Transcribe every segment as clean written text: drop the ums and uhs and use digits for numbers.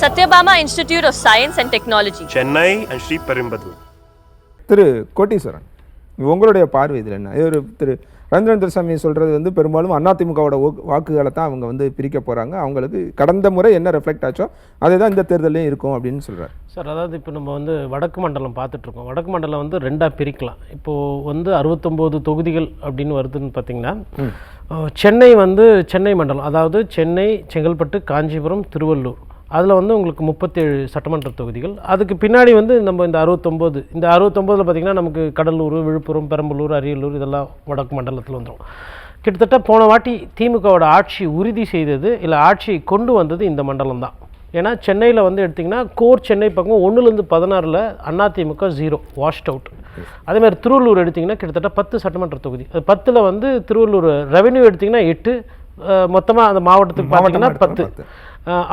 Satyabama Institute of Science and Technology, Chennai and Sri Perumbudur. திரு கோட்டீஸ்வரன், உங்களுடைய பார்வை இதில் என்ன? ஒரு திரு ரவீந்திரன் துரைசாமி சொல்கிறது வந்து பெரும்பாலும் அதிமுகவோட வாக்குகளை தான் அவங்க வந்து பிரிக்க போகிறாங்க, அவங்களுக்கு கடந்த முறை என்ன ரெஃப்ளெக்ட் ஆச்சோ அதே தான் இந்த தேர்தலையும் இருக்கும் அப்படின்னு சொல்கிறார் சார். அதாவது இப்போ நம்ம வந்து வடக்கு மண்டலம் பார்த்துட்ருக்கோம். வடக்கு மண்டலம் வந்து ரெண்டாக பிரிக்கலாம். இப்போது வந்து 69 தொகுதிகள் அப்படின்னு வருதுன்னு பார்த்திங்கன்னா, சென்னை வந்து சென்னை மண்டலம், அதாவது சென்னை, செங்கல்பட்டு, காஞ்சிபுரம், திருவள்ளூர், அதில் வந்து உங்களுக்கு 37 சட்டமன்ற தொகுதிகள். அதுக்கு பின்னாடி வந்து நம்ம இந்த 69 பார்த்திங்கன்னா நமக்கு கடலூர், விழுப்புரம், பெரம்பலூர், அரியலூர் இதெல்லாம் வடக்கு மண்டலத்தில் வந்துடும். கிட்டத்தட்ட போன வாட்டி திமுகவோட ஆட்சி உறுதி செய்தது இல்லை ஆட்சியை கொண்டு வந்தது இந்த மண்டலம் தான். ஏன்னா சென்னையில் வந்து எடுத்திங்கன்னா கோர் சென்னை பக்கம் 1லேருந்து 16 அதிமுக 0 வாஷ்ட் அவுட். அதேமாதிரி திருவள்ளூர் எடுத்திங்கன்னா கிட்டத்தட்ட 10 சட்டமன்ற தொகுதி, அது 10ல் வந்து திருவள்ளூர் ரெவென்யூ எடுத்திங்கன்னா 8, மொத்தமாக அந்த மாவட்டத்துக்கு பார்த்திங்கன்னா 10.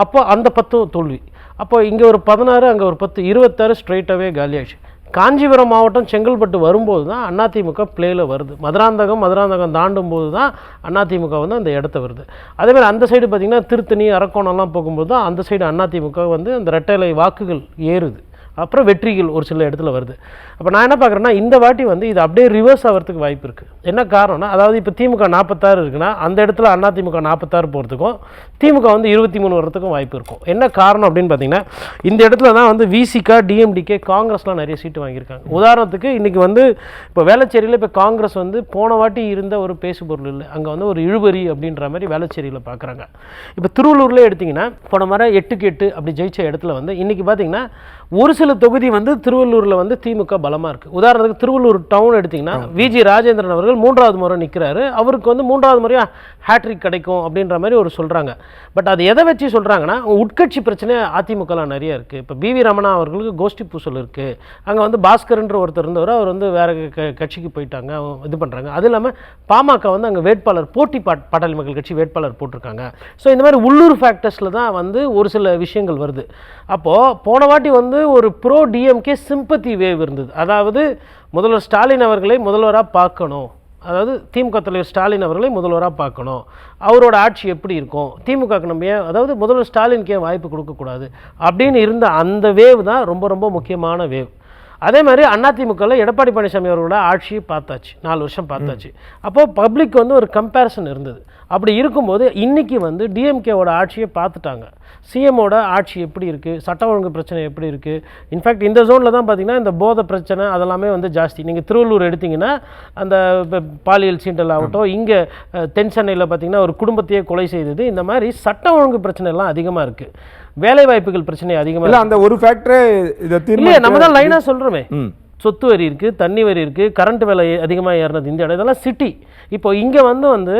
அப்போ அந்த 10 தோல்வி. அப்போ இங்கே ஒரு 16, அங்கே ஒரு 10, 26 ஸ்ட்ரைட்டாகவே காலியாகிடுச்சு. காஞ்சிபுரம் மாவட்டம், செங்கல்பட்டு வரும்போது தான் அதிமுக பிளேயில் வருது. மதுராந்தகம் தாண்டும் போது தான் அதிமுக வந்து அந்த இடத்த வருது. அதேமாதிரி அந்த சைடு பார்த்திங்கன்னா திருத்தணி, அரக்கோணம்லாம் போகும்போது தான் அந்த சைடு அதிமுக வந்து அந்த ரெட்டை வாக்குகள் ஏறுது. அப்புறம் வெற்றிகள் ஒரு சில இடத்துல வருது. அப்போ நான் என்ன பார்க்குறேன்னா, இந்த வாட்டி வந்து இது அப்படியே ரிவர்ஸ் ஆகிறதுக்கு வாய்ப்பு இருக்குது. என்ன காரணம்னா, அதாவது இப்போ திமுக 46 இருக்குன்னா அந்த இடத்துல அதிமுக 46 போகிறதுக்கும் திமுக வந்து 23 வர்றதுக்கும் வாய்ப்பு இருக்கும். என்ன காரணம் அப்படின்னு பார்த்தீங்கன்னா, இந்த இடத்துல தான் வந்து விசிகா, டிஎம்டிகே, காங்கிரஸ்லாம் நிறைய சீட்டு வாங்கியிருக்காங்க. உதாரணத்துக்கு இன்றைக்கி வந்து இப்போ வேளச்சேரியில் இப்போ காங்கிரஸ் வந்து போன வாட்டி இருந்த ஒரு பேசுபொருள் இல்லை, அங்கே வந்து ஒரு இழுபறி அப்படின்ற மாதிரி வேளச்சேரியில் பார்க்குறாங்க. இப்போ திருவள்ளூரில் எடுத்திங்கன்னா போன மாதிரி 8க்கு 8 அப்படி ஜெயிச்ச இடத்துல வந்து இன்றைக்கி பார்த்திங்கன்னா ஒரு சில தொகுதி வந்து திருவள்ளூரில் வந்து திமுக பலமாக இருக்குது. உதாரணத்துக்கு திருவள்ளூர் டவுன் எடுத்திங்கன்னா விஜி ராஜேந்திரன் அவர்கள் 3வது முறை நிற்கிறாரு. அவருக்கு வந்து 3வது முறையாக ஹேட்ரிக் கிடைக்கும் அப்படின்ற மாதிரி ஒரு சொல்கிறாங்க. பட் அது எதை வச்சு சொல்கிறாங்கன்னா, உட்கட்சி பிரச்சனை அதிமுகலாம் நிறைய இருக்குது. இப்போ பிவி ரமணா அவர்களுக்கு கோஷ்டி பூசல் இருக்குது. அங்கே வந்து பாஸ்கர்ன்ற ஒருத்தர் இருந்தவர், அவர் வந்து வேறு கட்சிக்கு போயிட்டாங்க, இது பண்ணுறாங்க. அது இல்லாமல் பாமக வந்து அங்கே வேட்பாளர் போட்டி பாட்டாளி மக்கள் கட்சி வேட்பாளர் போட்டிருக்காங்க. ஸோ இந்த மாதிரி உள்ளூர் ஃபேக்டர்ஸில் தான் வந்து ஒரு சில விஷயங்கள் வருது. அப்போது போன வாட்டி வந்து ஒரு ப்ரோ டிஎம்கே சிம்பத்தி வேவ் இருந்தது. அதாவது முதல்வர் ஸ்டாலின் அவர்களை முதல்வராக பார்க்கணும், அதாவது திமுக தலைவர் ஸ்டாலின் அவர்களை முதல்வராக பார்க்கணும், அவரோட ஆட்சி எப்படி இருக்கும், திமுகக்கு நம்ம ஏன், அதாவது முதல்வர் ஸ்டாலினுக்கு ஏன் வாய்ப்பு கொடுக்கக்கூடாது அப்படின்னு இருந்த அந்த வேவ் தான் ரொம்ப ரொம்ப முக்கியமான வேவ். அதே மாதிரி அதிமுகவில் எடப்பாடி பழனிசாமி அவர்களோட ஆட்சியை பார்த்தாச்சு, 4 வருஷம் பார்த்தாச்சு. அப்போது பப்ளிக் வந்து ஒரு கம்பேரிசன் இருந்தது. அப்படி இருக்கும்போது இன்றைக்கி வந்து டிஎம்கேவோட ஆட்சியை பார்த்துட்டாங்க. சிஎம்மோட ஆட்சி எப்படி இருக்குது, சட்ட ஒழுங்கு பிரச்சனை எப்படி இருக்குது. இன்ஃபேக்ட் இந்த ஜோனில் தான் பார்த்திங்கன்னா இந்த போதை பிரச்சனை அதெல்லாமே வந்து ஜாஸ்தி. நீங்கள் திருவள்ளூர் எடுத்திங்கன்னா அந்த பாலியல் சீண்டல் ஆகட்டும், இங்கே தென் சென்னையில் பார்த்திங்கன்னா ஒரு குடும்பத்தையே கொலை செய்தது, இந்த மாதிரி சட்ட ஒழுங்கு பிரச்சனை எல்லாம் அதிகமாக இருக்குது. வேலை வாய்ப்புகள் பிரச்சனை அதிகமாக இல்லை. அந்த ஒரு ஃபேக்டரே இல்லை, நம்ம தான் லைனாக சொல்கிறோமே. சொத்து வரி இருக்குது, தண்ணி வரி இருக்குது, கரண்ட் விலை அதிகமாக ஏறினது இந்த இடம், இதெல்லாம் சிட்டி. இப்போ இங்கே வந்து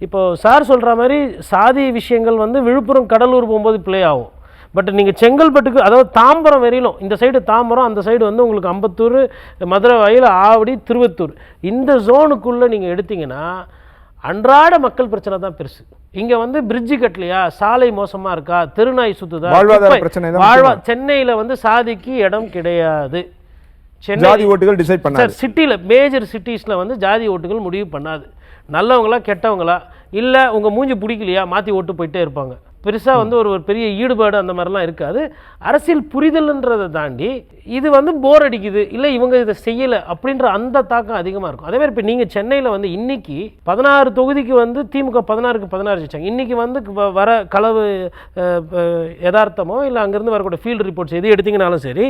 இப்போ சார் சொல்கிற மாதிரி சாதி விஷயங்கள் வந்து விழுப்புரம், கடலூர் போகும்போது ப்ளே ஆகும். பட் நீங்கள் செங்கல்பட்டுக்கு, அதாவது தாம்பரம் வரையிலும், இந்த சைடு தாம்பரம், அந்த சைடு வந்து உங்களுக்கு அம்பத்தூர், மதுரை வயல், ஆவடி, திருவத்தூர், இந்த ஜோனுக்குள்ளே நீங்கள் எடுத்திங்கன்னா அன்றாட மக்கள் பிரச்சனை தான் பெருசு. இங்கே வந்து பிரிட்ஜு கட்டலையா, சாலை மோசமாக இருக்கா, தெருநாய் சுற்றுதா, சென்னையில் வந்து சாதிக்கு இடம் கிடையாது. ஜாதி ஓட்டுகள் டிசைட் பண்ணாது. சிட்டியில் மேஜர் சிட்டிஸில் வந்து ஜாதி ஓட்டுகள் முடிவு பண்ணாது. நல்லவங்களா கெட்டவங்களா, இல்லை உங்கள் மூஞ்சி பிடிக்கலையா மாற்றி ஓட்டு போயிட்டே இருப்பாங்க. பெருசாக வந்து ஒரு பெரிய ஈடுபாடு அந்த மாதிரிலாம் இருக்காது. அரசியல் புரிதல்ன்றதை தாண்டி இது வந்து போர் அடிக்குது, இல்லை இவங்க இதை செய்யலை அப்படின்ற அந்த தாக்கம் அதிகமாக இருக்கும். அதேமாதிரி இப்போ நீங்கள் சென்னையில் வந்து இன்றைக்கி 16 தொகுதிக்கு வந்து திமுக 16க்கு 16 வச்சாங்க. இன்றைக்கி வந்து வர களவு யதார்த்தமோ இல்லை அங்கேருந்து வரக்கூடிய ஃபீல்டு ரிப்போர்ட்ஸ் எது எடுத்திங்கனாலும் சரி,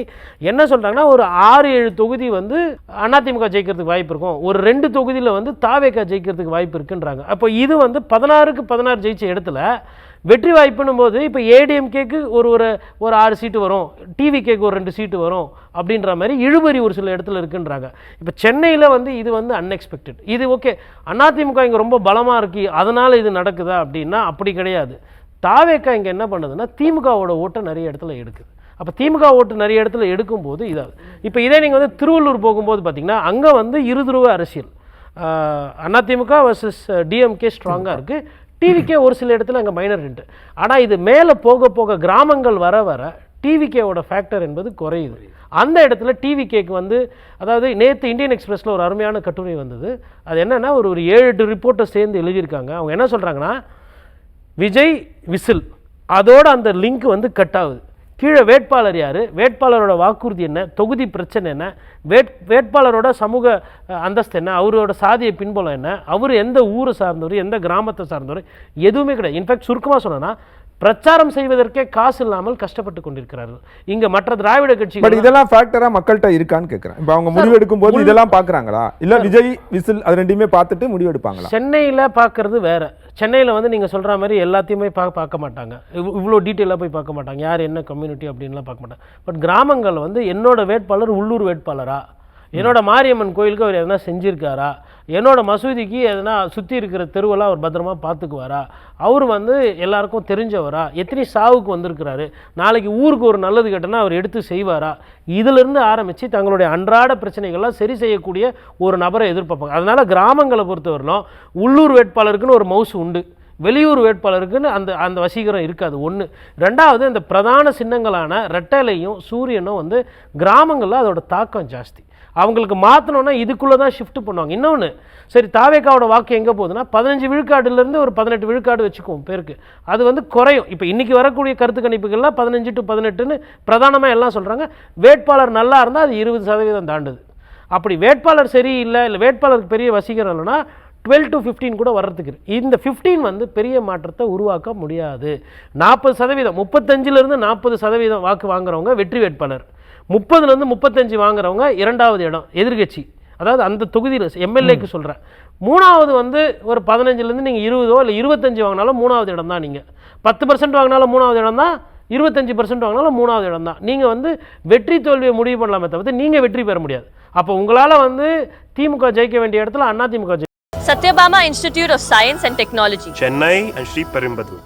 என்ன சொல்கிறாங்கன்னா ஒரு 6-7 தொகுதி வந்து அதிமுக ஜெயிக்கிறதுக்கு வாய்ப்பு இருக்கும், ஒரு 2 தொகுதியில் வந்து தாவேகா ஜெயிக்கிறதுக்கு வாய்ப்பு இருக்குன்றாங்க. அப்போ இது வந்து 16க்கு 16 ஜெயிச்ச இடத்துல வெற்றி வாய்ப்புன்னும் போது இப்போ ஏடிஎம்கேக்கு ஒரு 6 சீட்டு வரும், டிவிகேக்கு ஒரு 2 சீட்டு வரும் அப்படின்ற மாதிரி இழுபறி ஒரு சில இடத்துல இருக்குன்றாங்க. இப்போ சென்னையில் வந்து இது வந்து அன்எக்ஸ்பெக்டட். இது ஓகே, அதிமுக இங்கே ரொம்ப பலமாக இருக்கு அதனால் இது நடக்குதா அப்படின்னா அப்படி கிடையாது. தாவேக்கா இங்கே என்ன பண்ணுதுன்னா திமுகவோட ஓட்டை நிறைய இடத்துல எடுக்குது. அப்போ திமுக ஓட்டு நிறைய இடத்துல எடுக்கும்போது இதாகுது. இப்போ இதே நீங்கள் வந்து திருவள்ளூர் போகும்போது பார்த்திங்கன்னா அங்கே வந்து இருதுருவ அரசியல், அதிமுக வர்சஸ் டிஎம்கே ஸ்ட்ராங்காக இருக்குது, டிவிக்கே ஒரு சில இடத்துல அங்கே மைனர் ஹிண்ட். ஆனால் இது மேலே போக போக கிராமங்கள் வர வர டிவிகேவோட ஃபேக்டர் என்பது குறையுது. அந்த இடத்துல டிவிகேக்கு வந்து, அதாவது நேற்று இந்தியன் எக்ஸ்பிரஸில் ஒரு அருமையான கட்டுரை வந்தது. அது என்னென்னா ஒரு 7-8 ரிப்போர்ட்டை சேர்ந்து எழுதியிருக்காங்க. அவங்க என்ன சொல்கிறாங்கன்னா, விஜய் விசில் அதோட அந்த லிங்க் வந்து கட் ஆகுது. கீழே வேட்பாளர் யார், வேட்பாளரோட வாக்குறுதி என்ன, தொகுதி பிரச்சனை என்ன, வேட்பாளரோட சமூக அந்தஸ்து என்ன, அவரோட சாதிய பின்புலம் என்ன, அவர் எந்த ஊரை சார்ந்தவர், எந்த கிராமத்தை சார்ந்தவர், எதுவுமே கிடையாது. இன்ஃபேக்ட் சுருக்கமாக சொன்னோன்னா பிரச்சாரம் செய்வதற்கே காசு இல்லாமல் கஷ்டப்பட்டு கொண்டிருக்கிறார்கள். இங்க மற்ற திராவிட கட்சி பட் இதெல்லாம் ஃபேக்டரா மக்கள்கிட்ட இருக்கான்னு கேட்குறேன். இப்போ அவங்க முடிவு எடுக்கும் போது இதெல்லாம் பார்க்குறாங்களா, இல்லை விஜய் விசில் அது ரெண்டுமே பார்த்துட்டு முடிவு எடுப்பாங்களா? சென்னையில் பார்க்கறது வேற. சென்னையில் வந்து நீங்கள் சொல்கிற மாதிரி எல்லாத்தையுமே பார்க்க மாட்டாங்க, இவ்வளோ டீட்டெயிலாக போய் பார்க்க மாட்டாங்க, யார் என்ன கம்யூனிட்டி அப்படின்லாம் பார்க்க மாட்டாங்க. பட் கிராமங்கள் வந்து என்னோட வேட்பாளர் உள்ளூர் வேட்பாளரா, என்னோட மாரியம்மன் கோயிலுக்கு அவர் எதனா செஞ்சுருக்காரா, என்னோட மசூதிக்கு எதனா சுற்றி இருக்கிற தெருவெல்லாம் அவர் பத்திரமா பார்த்துக்குவாரா, அவர் வந்து எல்லாருக்கும் தெரிஞ்சவரா, எத்தனை சாவுக்கு வந்திருக்கிறாரு, நாளைக்கு ஊருக்கு ஒரு நல்லது கேட்டனா அவர் எடுத்து செய்வாரா, இதிலிருந்து ஆரம்பித்து தங்களுடைய அன்றாட பிரச்சனைகள்லாம் சரி செய்யக்கூடிய ஒரு நபரை எதிர்பார்ப்பாங்க. அதனால் கிராமங்களை பொறுத்தவரையிலும் உள்ளூர் வேட்பாளருக்குன்னு ஒரு மவுசு உண்டு, வெளியூர் வேட்பாளருக்குன்னு அந்த வசீகரம் இருக்காது. ஒன்று. ரெண்டாவது, இந்த பிரதான சின்னங்களான ரெட்டலையும் சூரியனும் வந்து கிராமங்களில் அதோட தாக்கம் ஜாஸ்தி. அவங்களுக்கு மாற்றணுன்னா இதுக்குள்ளே தான் ஷிஃப்ட் பண்ணுவாங்க. இன்னொன்று, சரி தாவேக்காவோட வாக்கு எங்கே போகுதுன்னா 15 விழுக்காடுலேருந்து ஒரு 18 விழுக்காடு வச்சுக்குவோம் பேருக்கு, அது வந்து குறையும். இப்போ இன்றைக்கி வரக்கூடிய கருத்து கணிப்புகள்லாம் 15 to 18ன்னு பிரதானமாக எல்லாம் சொல்கிறாங்க. வேட்பாளர் நல்லா இருந்தால் அது 20% தாண்டுது. அப்படி வேட்பாளர் சரியில்லை, இல்லை வேட்பாளருக்கு பெரிய வசீகரம் இல்லைன்னா 12 to 15 கூட வர்றதுக்கு இந்த 15 வந்து பெரிய மாற்றத்தை உருவாக்க முடியாது. 40%, 35லேருந்து 40% வாக்கு வாங்குறவங்க வெற்றி வேட்பாளர், 30லேருந்து 35 வாங்குறவங்க இரண்டாவது இடம் எதிர்கட்சி, அதாவது அந்த தொகுதியில் எம்எல்ஏக்கு சொல்கிறேன். மூணாவது வந்து ஒரு 15லேருந்து நீங்கள் 20 இல்லை 25 வாங்கினாலும் மூணாவது இடம் தான். நீங்கள் 10% வாங்கினாலும் மூணாவது இடம் தான், 25% வாங்கினாலும் மூணாவது இடம் தான். நீங்கள் வந்து வெற்றி தோல்வியை முடிவு பண்ணலாமே தவிர்த்து நீங்கள் வெற்றி பெற முடியாது. அப்போ உங்களால் வந்து திமுக ஜெயிக்க வேண்டிய இடத்துல AIADMK Satyabama Institute of Science and Technology, Chennai and Sri Perumbudur.